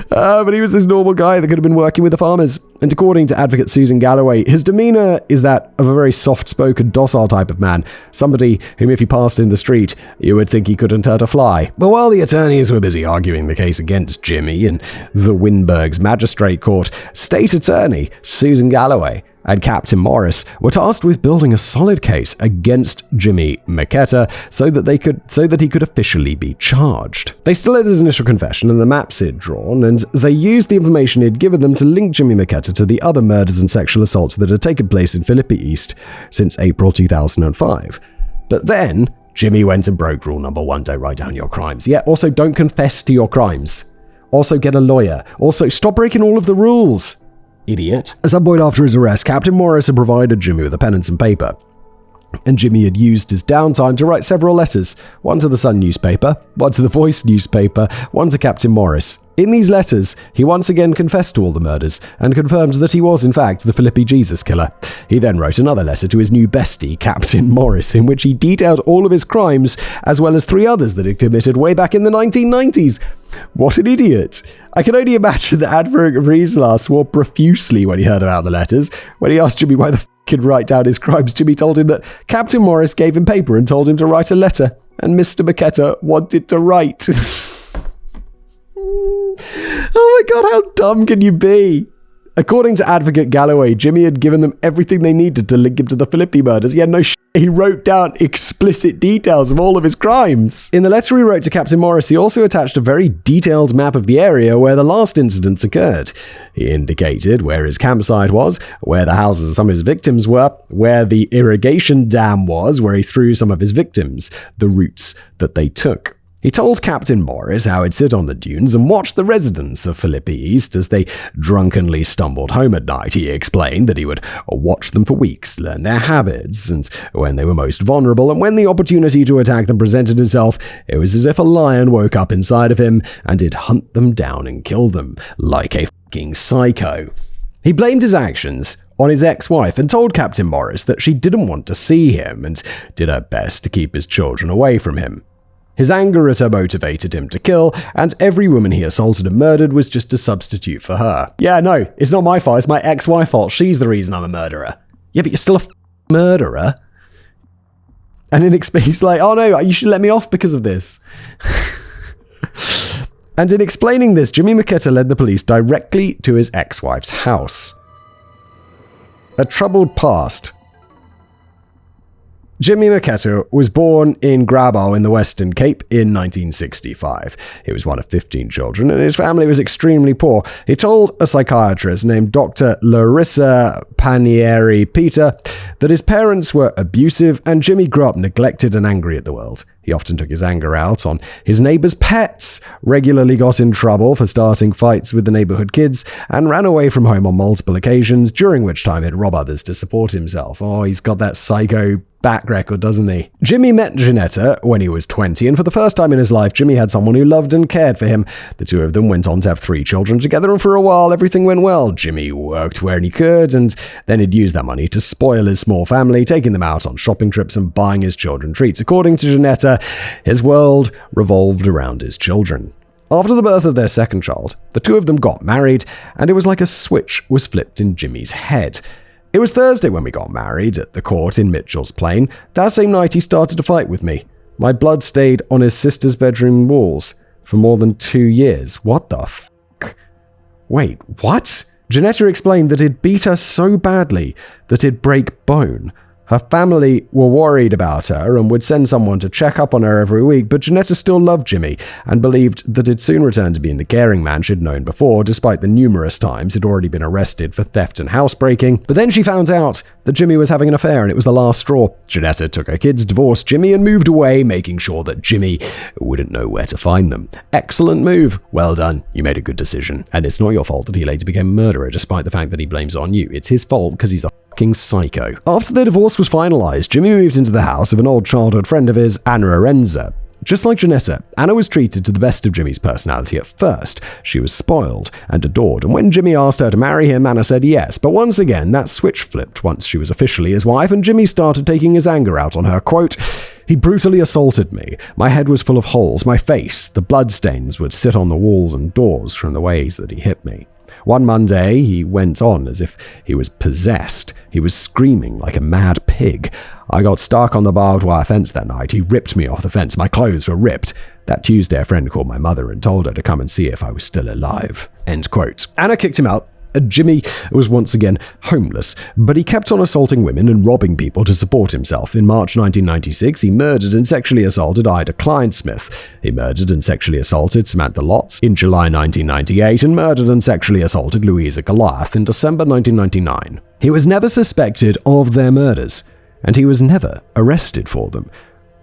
But he was this normal guy that could have been working with the farmers. And according to advocate Susan Galloway, his demeanor is that of a very soft-spoken, docile type of man. Somebody whom if he passed in the street, you would think he couldn't hurt a fly. But while the attorneys were busy arguing the case against Jimmy in the Wynberg's magistrate court, state attorney Susan Galloway and Captain Morris were tasked with building a solid case against Jimmy Maketta so that he could officially be charged. They still had his initial confession and the maps he'd drawn, and they used the information he'd given them to link Jimmy Maketta to the other murders and sexual assaults that had taken place in Philippi East since April 2005. But then, Jimmy went and broke rule number 1, don't write down your crimes. Yeah, also don't confess to your crimes. Also get a lawyer. Also stop breaking all of the rules. Idiot. At some point after his arrest, Captain Morris had provided Jimmy with a pen and some paper. And Jimmy had used his downtime to write several letters, one to the Sun newspaper, one to the Voice newspaper, one to Captain Morris. In these letters, he once again confessed to all the murders and confirmed that he was in fact the Philippi Jesus Killer. He then wrote another letter to his new bestie, Captain Morris, in which he detailed all of his crimes, as well as 3 others that he'd committed way back in the 1990s. What an idiot. I can only imagine that Admiral Riesler swore profusely when he heard about the letters. When he asked Jimmy why the f*** he'd write down his crimes, Jimmy told him that Captain Morris gave him paper and told him to write a letter, and Mr. Maketta wanted to write. Oh my god, how dumb can you be? According to advocate Galloway, Jimmy had given them everything they needed to link him to the Philippi murders. Yeah, no shit. He wrote down explicit details of all of his crimes. In the letter he wrote to Captain Morris, he also attached a very detailed map of the area where the last incidents occurred. He indicated where his campsite was, where the houses of some of his victims were, where the irrigation dam was, where he threw some of his victims, the routes that they took. He told Captain Morris how he'd sit on the dunes and watch the residents of Philippi East as they drunkenly stumbled home at night. He explained that he would watch them for weeks, learn their habits, and when they were most vulnerable, and when the opportunity to attack them presented itself, it was as if a lion woke up inside of him and he'd hunt them down and kill them like a fucking psycho. He blamed his actions on his ex-wife and told Captain Morris that she didn't want to see him and did her best to keep his children away from him. His anger at her motivated him to kill, and every woman he assaulted and murdered was just a substitute for her. Yeah, no, it's not my fault, it's my ex-wife's fault. She's the reason I'm a murderer. Yeah, but you're still a murderer. And he's like, oh no, you should let me off because of this. And in explaining this, Jimmy Maketta led the police directly to his ex-wife's house. A troubled past. Jimmy Maketta was born in Grabo in the Western Cape in 1965. He was one of 15 children, and his family was extremely poor. He told a psychiatrist named Dr. Larissa Panieri Peter that his parents were abusive, and Jimmy grew up neglected and angry at the world. He often took his anger out on his neighbors' pets, regularly got in trouble for starting fights with the neighborhood kids, and ran away from home on multiple occasions, during which time he'd rob others to support himself. Oh, he's got that psycho back record, doesn't he? Jimmy met Janetta when he was 20, and for the first time in his life, Jimmy had someone who loved and cared for him. The two of them went on to have 3 children together, and for a while, everything went well. Jimmy worked where he could, and then he'd use that money to spoil his small family, taking them out on shopping trips and buying his children treats. According to Janetta, his world revolved around his children. After the birth of their second child, the two of them got married, and it was like a switch was flipped in Jimmy's head. It was Thursday when we got married at the court in Mitchell's Plain. That same night he started to fight with me. My blood stayed on his sister's bedroom walls for more than 2 years. What the fuck? Wait, what? Janetta explained that he'd beat her so badly that he'd break bone. Her family were worried about her and would send someone to check up on her every week, but Janetta still loved Jimmy and believed that he'd soon return to being the caring man she'd known before, despite the numerous times he'd already been arrested for theft and housebreaking. But then she found out that Jimmy was having an affair, and it was the last straw. Janetta took her kids, divorced Jimmy, and moved away, making sure that Jimmy wouldn't know where to find them. Excellent move. Well done. You made a good decision. And it's not your fault that he later became a murderer, despite the fact that he blames it on you. It's his fault because he's a fucking psycho. After the divorce was finalized, Jimmy moved into the house of an old childhood friend of his, Anna Arenza. Just like Janetta, Anna was treated to the best of Jimmy's personality at first. She was spoiled and adored, and when Jimmy asked her to marry him, Anna said yes. But once again, that switch flipped once she was officially his wife, and Jimmy started taking his anger out on her. Quote, "He brutally assaulted me. My head was full of holes. My face, the bloodstains would sit on the walls and doors from the ways that he hit me. One Monday, he went on as if he was possessed. He was screaming like a mad pig. I got stuck on the barbed wire fence that night. He ripped me off the fence. My clothes were ripped. That Tuesday, a friend called my mother and told her to come and see if I was still alive." End quote. Anna kicked him out. Jimmy was once again homeless, but he kept on assaulting women and robbing people to support himself. In March 1996, he murdered and sexually assaulted Ida Kleinsmith. He murdered and sexually assaulted Samantha Lotz in July 1998 and murdered and sexually assaulted Louisa Goliath in December 1999. He was never suspected of their murders, and he was never arrested for them.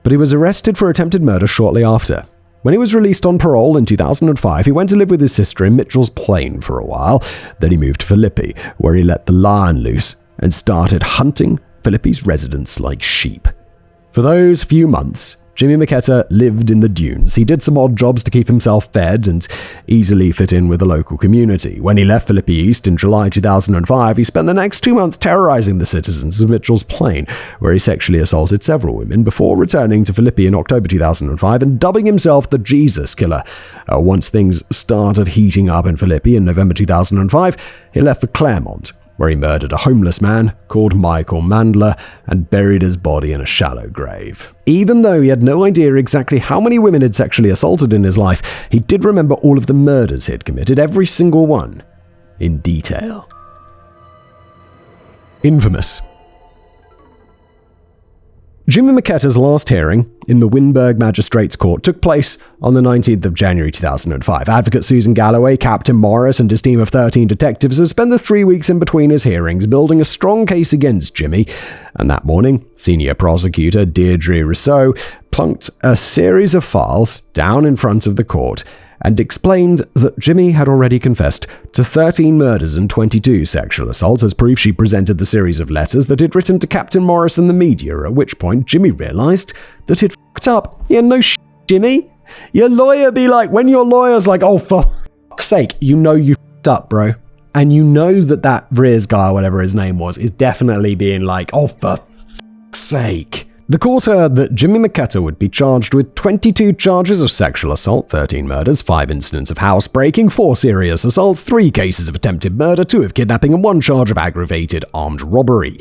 But he was arrested for attempted murder shortly after. When he was released on parole in 2005, he went to live with his sister in Mitchell's Plain for a while. Then he moved to Philippi, where he let the lion loose and started hunting Philippi's residents like sheep. For those few months, Jimmy Maketta lived in the dunes. He did some odd jobs to keep himself fed and easily fit in with the local community. When he left Philippi East in July 2005, he spent the next 2 months terrorizing the citizens of Mitchell's Plain, where he sexually assaulted several women before returning to Philippi in October 2005 and dubbing himself the Jesus Killer. Once things started heating up in Philippi in November 2005, he left for Claremont, where he murdered a homeless man called Michael Mandler and buried his body in a shallow grave. Even though he had no idea exactly how many women he'd sexually assaulted in his life, he did remember all of the murders he'd committed, every single one, in detail. Infamous. Jimmy Maketta's last hearing in the Wynberg Magistrates Court took place on the 19th of January 2005. Advocate Susan Galloway, Captain Morris, and his team of 13 detectives had spent the 3 weeks in between his hearings building a strong case against Jimmy. And that morning, senior prosecutor Deirdre Rousseau plunked a series of files down in front of the court and explained that Jimmy had already confessed to 13 murders and 22 sexual assaults. As proof, she presented the series of letters that he'd written to Captain Morris and the media, at which point Jimmy realized that he'd fucked up. Yeah, no Jimmy. Your lawyer be like, when your lawyer's like, oh, for fuck's sake, you know you fucked up, bro. And you know that Vriz guy, or whatever his name was, is definitely being like, oh, for fuck's sake. The court heard that Jimmy Maketta would be charged with 22 charges of sexual assault, 13 murders, 5 incidents of housebreaking, 4 serious assaults, 3 cases of attempted murder, 2 of kidnapping, and 1 charge of aggravated armed robbery.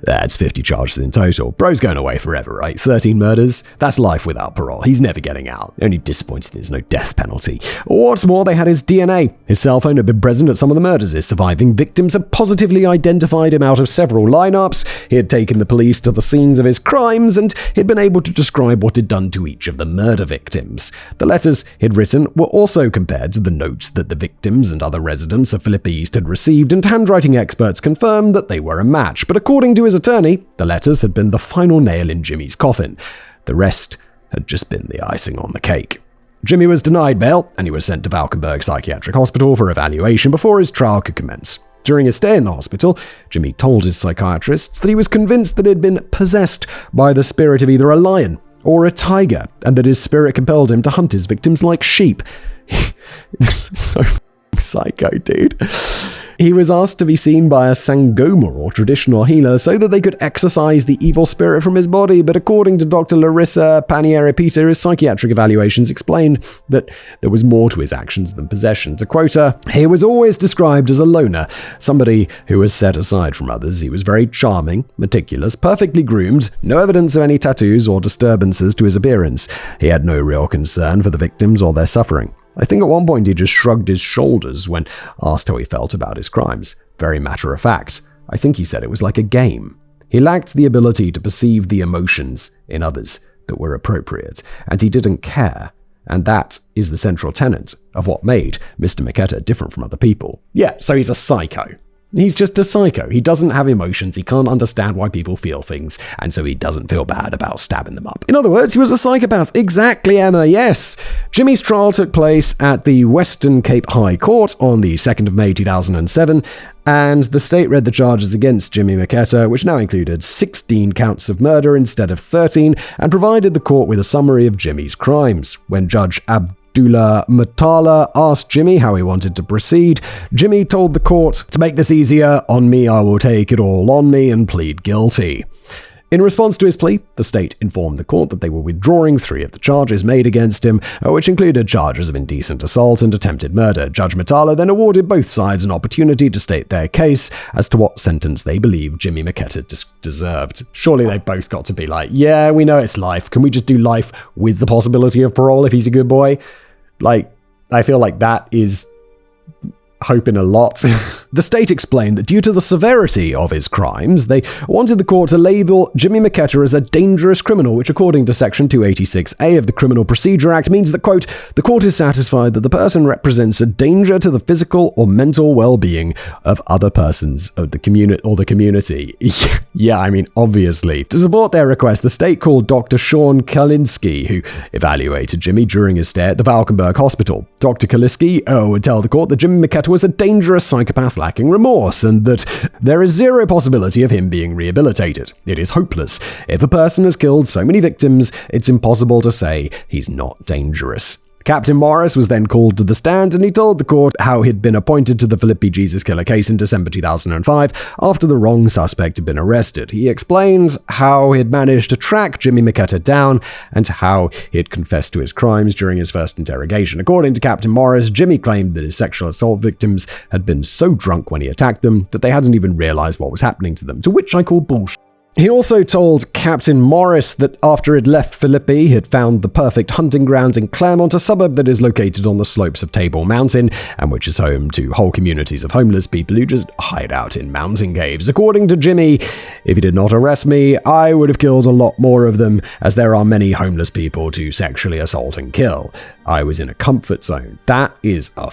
That's 50 charges in total. Bro's going away forever, right? 13 murders? That's life without parole. He's never getting out. Only disappointed there's no death penalty. What's more, they had his DNA. His cell phone had been present at some of the murders. His surviving victims had positively identified him out of several lineups. He had taken the police to the scenes of his crimes, victims, and he'd been able to describe what he'd done to each of the murder victims. The letters he'd written were also compared to the notes that the victims and other residents of Philippi East had received, and handwriting experts confirmed that they were a match. But according to his attorney, the letters had been the final nail in Jimmy's coffin. The rest had just been the icing on the cake. Jimmy was denied bail, and he was sent to Valkenburg Psychiatric Hospital for evaluation before his trial could commence. During his stay in the hospital, Jimmy told his psychiatrists that he was convinced that he had been possessed by the spirit of either a lion or a tiger, and that his spirit compelled him to hunt his victims like sheep. So psycho, dude. He was asked to be seen by a Sangoma or traditional healer so that they could exorcise the evil spirit from his body, but according to Dr. Larissa Panieri-Peter, his psychiatric evaluations explained that there was more to his actions than possession. To quote her, "He was always described as a loner, somebody who was set aside from others. He was very charming, meticulous, perfectly groomed, no evidence of any tattoos or disturbances to his appearance. He had no real concern for the victims or their suffering. I think at one point he just shrugged his shoulders when asked how he felt about his crimes. Very matter of fact. I think he said it was like a game. He lacked the ability to perceive the emotions in others that were appropriate, and he didn't care. And that is the central tenet of what made Mr. Maketta different from other people." Yeah, so he's a psycho. He's just a psycho. He doesn't have emotions, he can't understand why people feel things, and so he doesn't feel bad about stabbing them up. In other words, he was a psychopath. Exactly, Emma, yes. Jimmy's trial took place at the Western Cape High Court on the 2nd of May 2007, and the state read the charges against Jimmy Maketta, which now included 16 counts of murder instead of 13, and provided the court with a summary of Jimmy's crimes. When Judge Abdullah Matala asked Jimmy how he wanted to proceed, Jimmy told the court, "To make this easier on me, I will take it all on me and plead guilty." In response to his plea, the state informed the court that they were withdrawing 3 of the charges made against him, which included charges of indecent assault and attempted murder. Judge Matala then awarded both sides an opportunity to state their case as to what sentence they believe Jimmy Maketta deserved. Surely they both got to be like, yeah, we know it's life. Can we just do life with the possibility of parole if he's a good boy? I feel like that is hoping a lot. The state explained that due to the severity of his crimes, they wanted the court to label Jimmy Maketta as a dangerous criminal, which according to Section 286A of the Criminal Procedure Act means that, quote, "The court is satisfied that the person represents a danger to the physical or mental well-being of other persons of the community." Yeah, I mean, obviously. To support their request, the state called Dr. Sean Kalinske, who evaluated Jimmy during his stay at the Valkenburg Hospital. Dr. Kalinske would tell the court that Jimmy Maketta was a dangerous psychopath lacking remorse, and that there is zero possibility of him being rehabilitated. It is hopeless. If a person has killed so many victims, it's impossible to say he's not dangerous. Captain Morris was then called to the stand, and he told the court how he'd been appointed to the Philippi Jesus Killer case in December 2005 after the wrong suspect had been arrested. He explains how he'd managed to track Jimmy Maketta down and how he had confessed to his crimes during his first interrogation. According to Captain Morris, Jimmy claimed that his sexual assault victims had been so drunk when he attacked them that they hadn't even realized what was happening to them, to which I call bullshit. He also told Captain Morris that after he'd left Philippi, he'd found the perfect hunting grounds in Claremont, a suburb that is located on the slopes of Table Mountain, and which is home to whole communities of homeless people who just hide out in mountain caves. According to Jimmy, "If he did not arrest me, I would have killed a lot more of them, as there are many homeless people to sexually assault and kill. I was in a comfort zone." That is a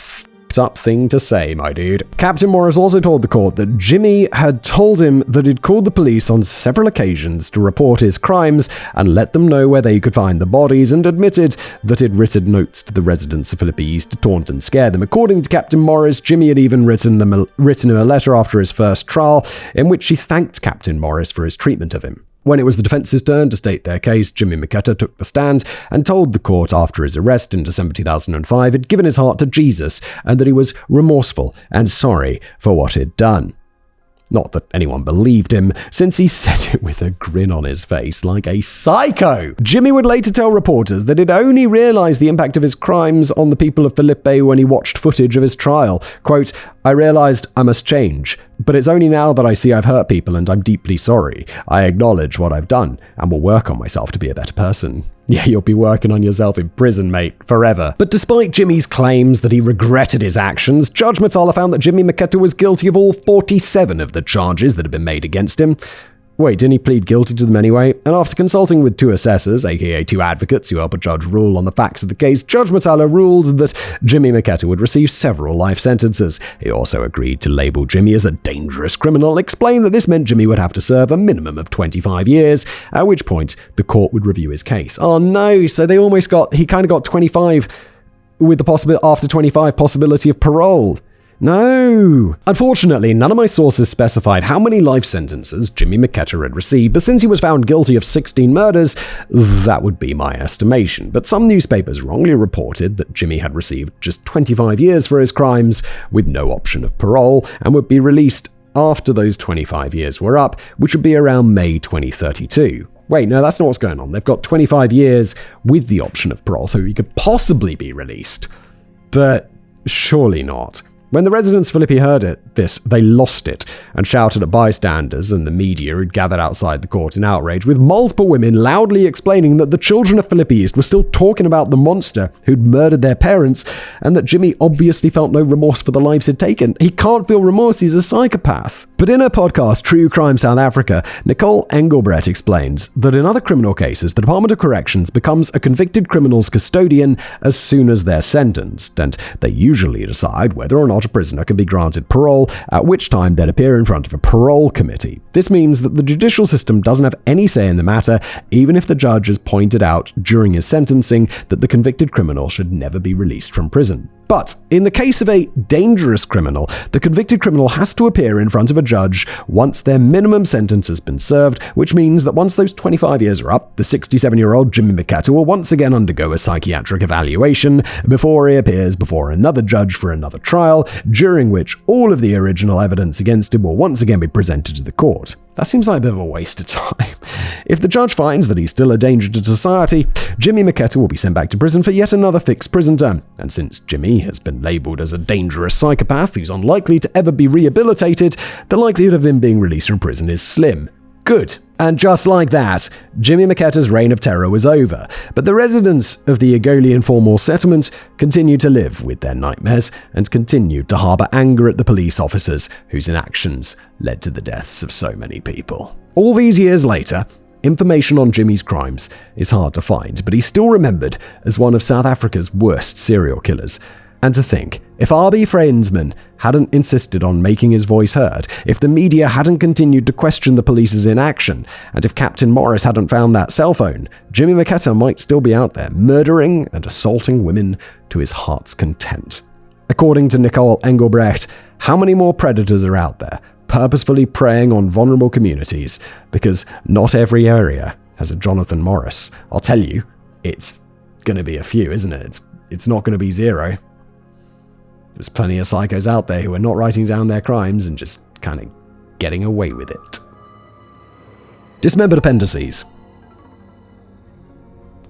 up thing to say, my dude. Captain Morris also told the court that Jimmy had told him that he'd called the police on several occasions to report his crimes and let them know where they could find the bodies, and admitted that he'd written notes to the residents of Philippi East to taunt and scare them. According to Captain Morris, Jimmy had even written him a letter after his first trial in which he thanked Captain Morris for his treatment of him. When it was the defense's turn to state their case, Jimmy Maketta took the stand and told the court after his arrest in December 2005 he'd given his heart to Jesus and that he was remorseful and sorry for what he'd done. Not that anyone believed him, since he said it with a grin on his face like a psycho. Jimmy would later tell reporters that he'd only realized the impact of his crimes on the people of Philippi when he watched footage of his trial. Quote, "I realized I must change, but it's only now that I see I've hurt people and I'm deeply sorry. I acknowledge what I've done and will work on myself to be a better person." Yeah, you'll be working on yourself in prison, mate, forever. But despite Jimmy's claims that he regretted his actions, Judge Matala found that Jimmy Maketta was guilty of all 47 of the charges that had been made against him. Wait, didn't he plead guilty to them anyway? And after consulting with 2 assessors, aka 2 advocates who help a judge rule on the facts of the case, Judge Maketta ruled that Jimmy Maketta would receive several life sentences. He also agreed to label Jimmy as a dangerous criminal, explained that this meant Jimmy would have to serve a minimum of 25 years, at which point the court would review his case. Oh no, so he kind of got 25 with the after 25 possibility of parole. No. Unfortunately, none of my sources specified how many life sentences Jimmy Maketta had received, but since he was found guilty of 16 murders, that would be my estimation. But some newspapers wrongly reported that Jimmy had received just 25 years for his crimes, with no option of parole, and would be released after those 25 years were up, which would be around May 2032. Wait, no, that's not what's going on. They've got 25 years with the option of parole, so he could possibly be released. But surely not. When the residents of Philippi heard this, they lost it and shouted at bystanders and the media who'd gathered outside the court in outrage, with multiple women loudly explaining that the children of Philippi East were still talking about the monster who'd murdered their parents and that Jimmy obviously felt no remorse for the lives he'd taken. He can't feel remorse, he's a psychopath. But in her podcast, True Crime South Africa, Nicole Engelbrecht explains that in other criminal cases, the Department of Corrections becomes a convicted criminal's custodian as soon as they're sentenced, and they usually decide whether or not a prisoner can be granted parole, at which time they'd appear in front of a parole committee. This means that the judicial system doesn't have any say in the matter, even if the judge has pointed out during his sentencing that the convicted criminal should never be released from prison. But in the case of a dangerous criminal, the convicted criminal has to appear in front of a judge once their minimum sentence has been served, which means that once those 25 years are up, the 67-year-old Jimmy Maketta will once again undergo a psychiatric evaluation before he appears before another judge for another trial, during which all of the original evidence against him will once again be presented to the court. That seems like a bit of a waste of time. If the judge finds that he's still a danger to society, Jimmy Maketta will be sent back to prison for yet another fixed prison term. And since Jimmy has been labelled as a dangerous psychopath who's unlikely to ever be rehabilitated, the likelihood of him being released from prison is slim. Good. And just like that, Jimmy Maketta's reign of terror was over, but the residents of the Agoli informal settlement continued to live with their nightmares and continued to harbour anger at the police officers whose inactions led to the deaths of so many people. All these years later, information on Jimmy's crimes is hard to find, but he's still remembered as one of South Africa's worst serial killers. And to think, if R.B. Fransman hadn't insisted on making his voice heard, if the media hadn't continued to question the police's inaction, and if Captain Morris hadn't found that cell phone, Jimmy Maketta might still be out there, murdering and assaulting women to his heart's content. According to Nicole Engelbrecht, how many more predators are out there, purposefully preying on vulnerable communities? Because not every area has a Jonathan Morris. I'll tell you, it's going to be a few, isn't it? It's not going to be zero. There's plenty of psychos out there who are not writing down their crimes and just kind of getting away with it. Dismembered appendices.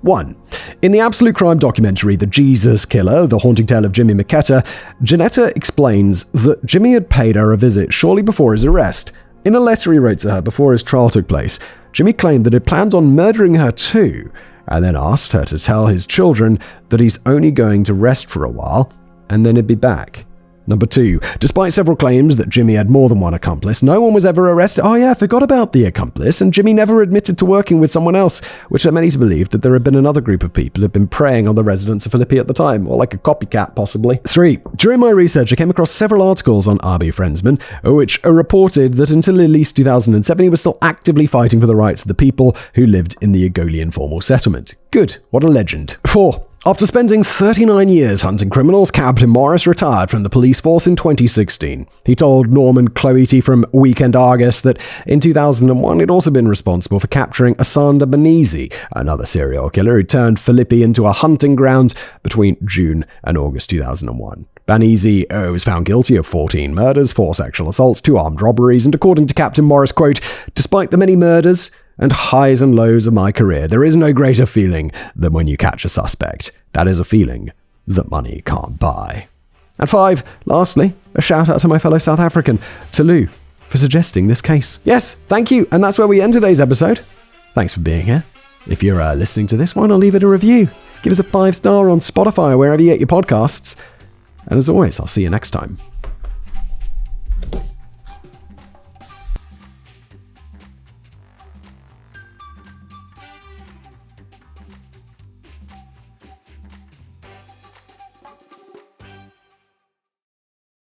1. In the Absolute Crime documentary, The Jesus Killer, The Haunting Tale of Jimmy Maketta, Janetta explains that Jimmy had paid her a visit shortly before his arrest. In a letter he wrote to her before his trial took place, Jimmy claimed that he planned on murdering her too, and then asked her to tell his children that he's only going to rest for a while, and then he'd be back. Number 2. Despite several claims that Jimmy had more than one accomplice, no one was ever arrested. Oh yeah, I forgot about the accomplice, and Jimmy never admitted to working with someone else, which led many to believe that there had been another group of people who had been preying on the residents of Philippi at the time, or like a copycat possibly. 3. During my research, I came across several articles on R.B. Fransman, which reported that until at least 2007 he was still actively fighting for the rights of the people who lived in the Agoli informal settlement. Good, what a legend. 4. After spending 39 years hunting criminals, Captain Morris retired from the police force in 2016. He told Norman Cloete from Weekend Argus that in 2001 he'd also been responsible for capturing Asanda Benizi, another serial killer who turned Philippi into a hunting ground between June and August 2001. Benizi was found guilty of 14 murders, 4 sexual assaults, 2 armed robberies, and according to Captain Morris, quote, "Despite the many murders and highs and lows of my career, there is no greater feeling than when you catch a suspect. That is a feeling that money can't buy." And 5, lastly, a shout out to my fellow South African, to Lou, for suggesting this case. Yes, thank you, and that's where we end today's episode. Thanks for being here. If you're listening to this one, I'll leave it a review. Give us a 5-star on Spotify or wherever you get your podcasts. And as always, I'll see you next time.